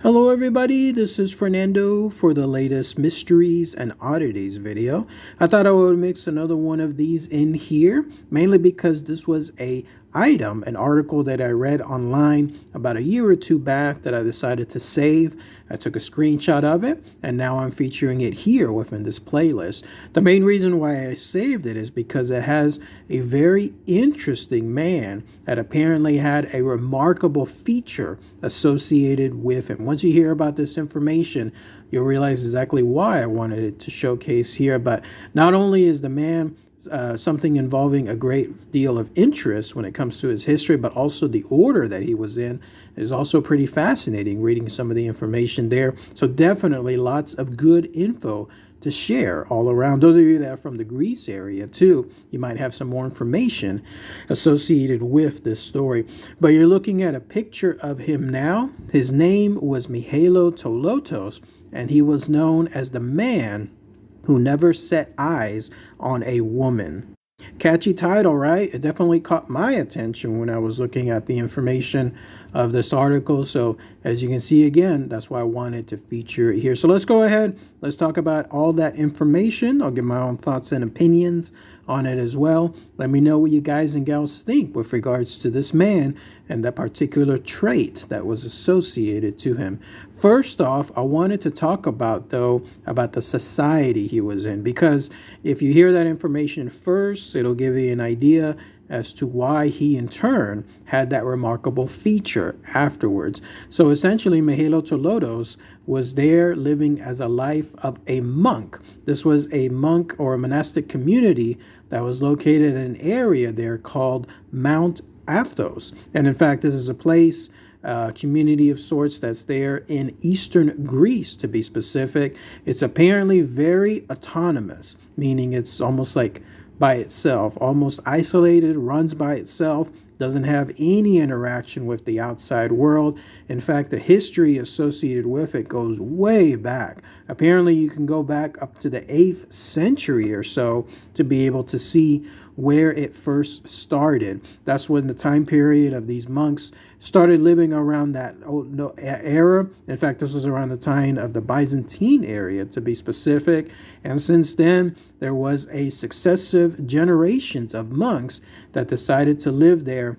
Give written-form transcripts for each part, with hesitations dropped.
Hello everybody, this is Fernando for the latest Mysteries and Oddities video. I thought I would mix another one of these in here, mainly because this was an article that I read online about a year or two back that I decided to save. I took a screenshot of it, and now I'm featuring it here within this playlist. The main reason why I saved it is because it has a very interesting man that apparently had a remarkable feature associated with him. Once you hear about this information, you'll realize exactly why I wanted it to showcase here. But not only is the man something involving a great deal of interest when it comes to his history, but also the order that he was in is also pretty fascinating, reading some of the information there. So definitely lots of good info to share all around. Those of you that are from the Greece area too, you might have some more information associated with this story. But you're looking at a picture of him now. His name was Mihailo Tolotos, and he was known as the man who never set eyes on a woman. Catchy title, right? It definitely caught my attention when I was looking at the information of this article. So as you can see again, that's why I wanted to feature it here. So let's go ahead. Let's talk about all that information. I'll give my own thoughts and opinions on it as well. Let me know what you guys and gals think with regards to this man and that particular trait that was associated to him. First off, I wanted to talk about the society he was in, because if you hear that information first, it'll give you an idea as to why he in turn had that remarkable feature afterwards. So essentially, Mihailo Tolotos was there living as a life of a monk. This was a monk or a monastic community that was located in an area there called Mount Athos. And in fact, this is a place, community of sorts that's there in eastern Greece, to be specific. It's apparently very autonomous, meaning it's almost like by itself, almost isolated, runs by itself, doesn't have any interaction with the outside world. In fact, the history associated with it goes way back. Apparently, you can go back up to the 8th century or so to be able to see where it first started. That's when the time period of these monks started living around that era. In fact, this was around the time of the Byzantine area, to be specific. And since then, there was a successive generations of monks that decided to live there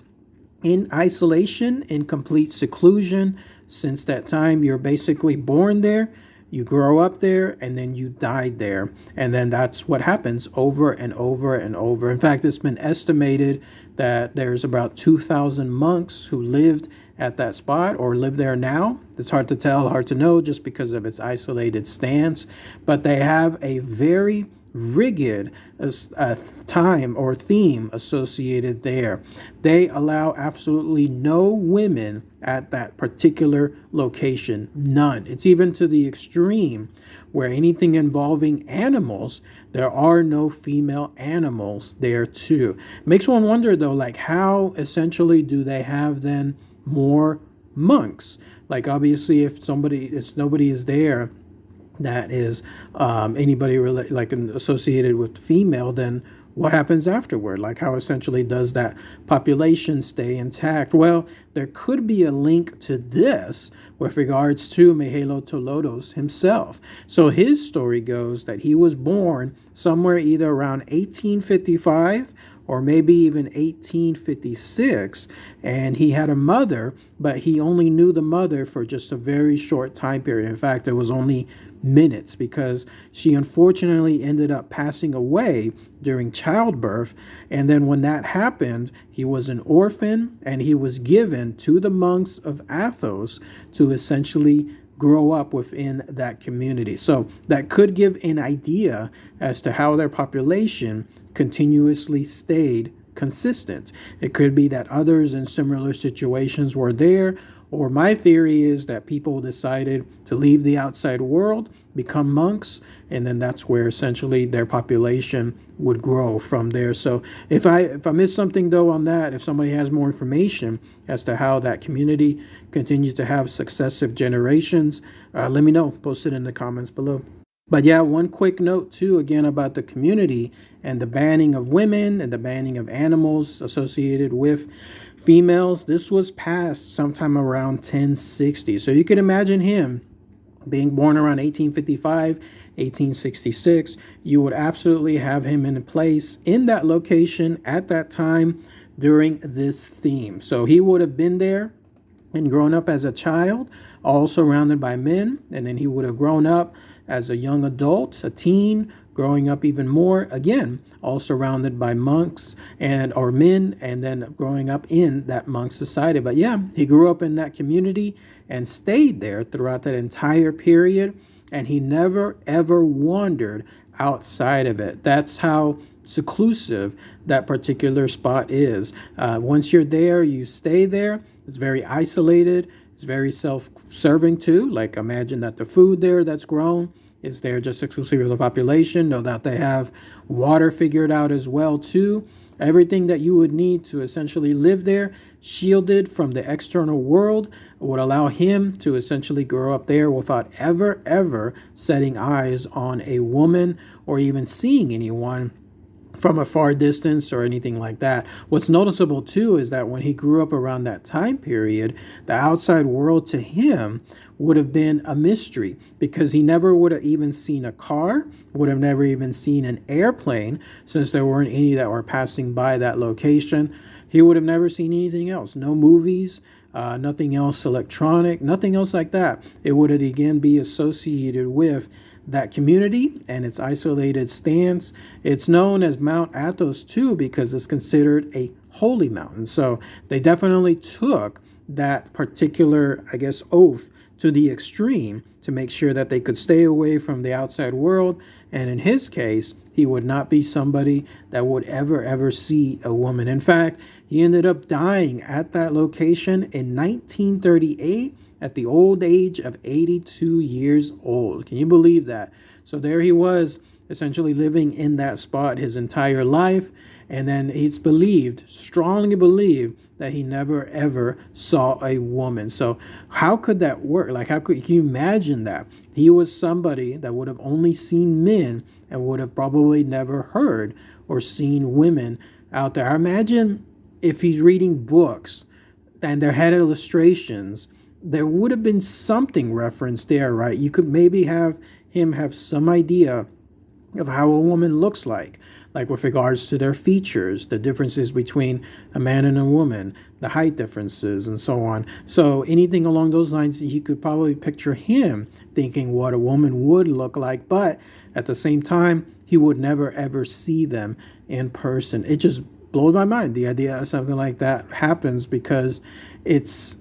in isolation, in complete seclusion. Since that time, you're basically born there, you grow up there, and then you died there. And then that's what happens over and over and over. In fact, it's been estimated that there's about 2,000 monks who lived at that spot or live there now. It's hard to tell, hard to know, just because of its isolated stance. But they have a very rigid time or theme associated there. They allow absolutely no women at that particular location, none. It's even to the extreme where anything involving animals, there are no female animals there too. Makes one wonder though, like how essentially do they have then more monks? Like obviously if nobody is there that is anybody associated with female, then what happens afterward? Like how essentially does that population stay intact? Well, there could be a link to this with regards to Mihailo Tolotos himself. So his story goes that he was born somewhere either around 1855 or maybe even 1856, and he had a mother, but he only knew the mother for just a very short time period. In fact, it was only minutes, because she unfortunately ended up passing away during childbirth. And then when that happened, he was an orphan, and he was given to the monks of Athos to essentially grow up within that community. So that could give an idea as to how their population continuously stayed consistent. It could be that others in similar situations were there, or my theory is that people decided to leave the outside world, become monks, and then that's where essentially their population would grow from there. So if I missed something though on that, if somebody has more information as to how that community continues to have successive generations, let me know. Post it in the comments below. But yeah, one quick note too, again, about the community and the banning of women and the banning of animals associated with females. This was passed sometime around 1060. So you can imagine him being born around 1855, 1866. You would absolutely have him in place in that location at that time during this theme. So he would have been there and grown up as a child, all surrounded by men, and then he would have grown up as a young adult, a teen, growing up even more, again, all surrounded by monks and or men, and then growing up in that monk society. But yeah, he grew up in that community and stayed there throughout that entire period, and he never ever wandered outside of it. That's how seclusive that particular spot is. Once you're there, you stay there. It's very isolated. It's very self-serving too. Like, imagine that the food there that's grown is there just exclusively for the population. No doubt they have water figured out as well too. Everything that you would need to essentially live there, shielded from the external world, would allow him to essentially grow up there without ever setting eyes on a woman or even seeing anyone from a far distance or anything like that. What's noticeable too is that when he grew up around that time period, the outside world to him would have been a mystery, because he never would have even seen a car, would have never even seen an airplane, since there weren't any that were passing by that location. He would have never seen anything else, no movies, nothing else electronic, nothing else like that. It would again be associated with that community and its isolated stance. It's known as Mount Athos too, because it's considered a holy mountain. So they definitely took that particular, I guess, oath to the extreme to make sure that they could stay away from the outside world. And in his case, he would not be somebody that would ever see a woman. In fact, he ended up dying at that location in 1938 at the old age of 82 years old. Can you believe that? So there he was, essentially living in that spot his entire life. And then it's believed, strongly believed, that he never ever saw a woman. So how could that work? Like, how could you imagine that? He was somebody that would have only seen men and would have probably never heard or seen women out there. I imagine if he's reading books and there had illustrations, there would have been something referenced there, right? You could maybe have him have some idea of how a woman looks like with regards to their features, the differences between a man and a woman, the height differences, and so on. So anything along those lines, you could probably picture him thinking what a woman would look like, but at the same time, he would never ever see them in person. It just blows my mind, the idea of something like that happens, because it's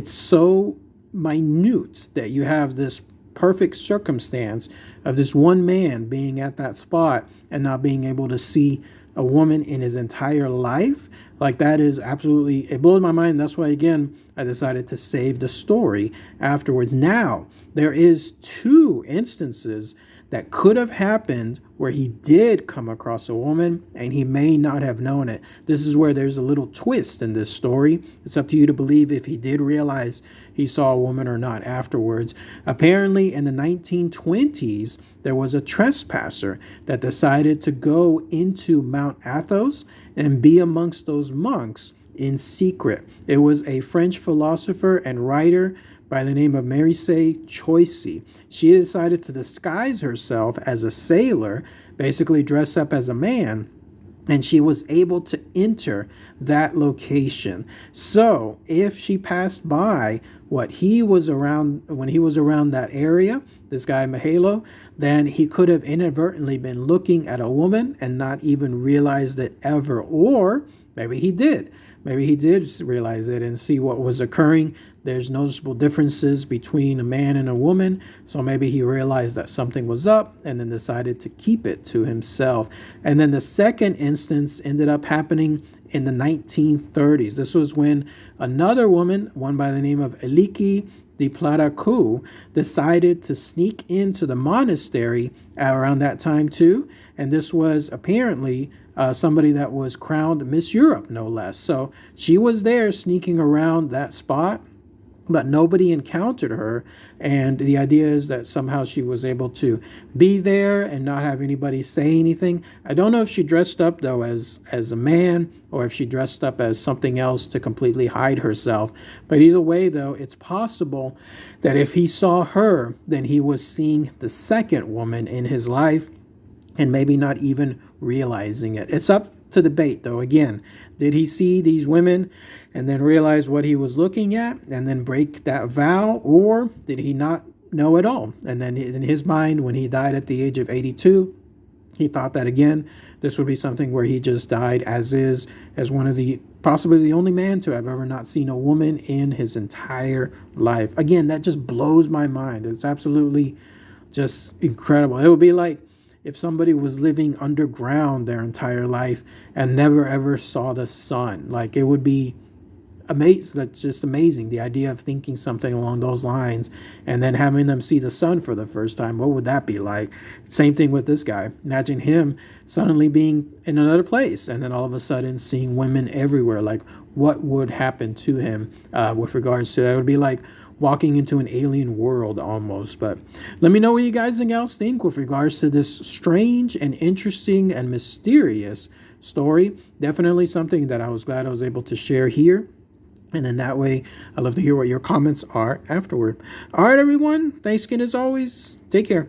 so minute that you have this perfect circumstance of this one man being at that spot and not being able to see a woman in his entire life. Like, that is absolutely, it blows my mind. That's why, again, I decided to save the story afterwards. Now, there is 2 instances that could have happened where he did come across a woman and he may not have known it. This is where there's a little twist in this story. It's up to you to believe if he did realize he saw a woman or not afterwards. Apparently, in the 1920s, there was a trespasser that decided to go into Mount Athos and be amongst those monks in secret. It was a French philosopher and writer by the name of Mihailo Tolotos. She decided to disguise herself as a sailor, basically dress up as a man, and she was able to enter that location. So if she passed by when he was around that area, this guy Mihailo, then he could have inadvertently been looking at a woman and not even realized it ever. Or maybe he did. Maybe he did realize it and see what was occurring. There's noticeable differences between a man and a woman. So maybe he realized that something was up and then decided to keep it to himself. And then the second instance ended up happening in the 1930s. This was when another woman, one by the name of Eliki de Platacu, decided to sneak into the monastery around that time too. And this was apparently somebody that was crowned Miss Europe, no less. So she was there sneaking around that spot. but nobody encountered her. And the idea is that somehow she was able to be there and not have anybody say anything. I don't know if she dressed up though as a man, or if she dressed up as something else to completely hide herself. But either way though, it's possible that if he saw her, then he was seeing the second woman in his life and maybe not even realizing it. It's up to debate though. Again, did he see these women and then realize what he was looking at and then break that vow, or did he not know at all? And then in his mind, when he died at the age of 82, he thought that again, this would be something where he just died as is, as one of the, possibly the only man to have ever not seen a woman in his entire life. Again, that just blows my mind. It's absolutely just incredible. It would be like if somebody was living underground their entire life and never ever saw the sun. Like, it would be amazing. That's just amazing. The idea of thinking something along those lines and then having them see the sun for the first time. What would that be like? Same thing with this guy. Imagine him suddenly being in another place and then all of a sudden seeing women everywhere. Like, what would happen to him with regards to that? It would be like walking into an alien world almost. But let me know what you guys else think with regards to this strange and interesting and mysterious story. Definitely something that I was glad I was able to share here. And then that way, I'd love to hear what your comments are afterward. All right, everyone. Thanks again as always. Take care.